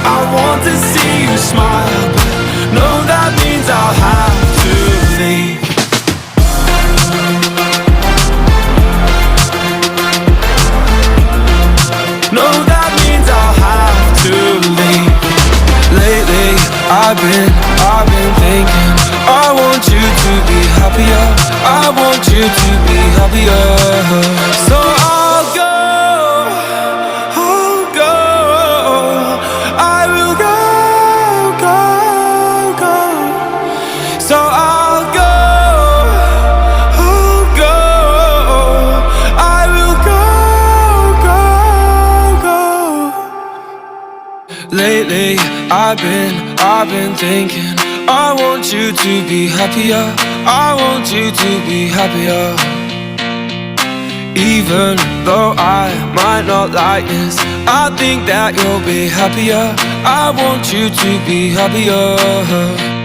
I want to see you smile, but no, that means I'll have to leave. No, that means I'll have to leave. Lately, I've been thinking, I want you to be happier, I want you to be happier. So I'll go, I will go. So I'll go, I will go. Lately, I've been thinking, I want you to be happier, I want you to be happier. Even though I might not like this, I think that you'll be happier, I want you to be happier.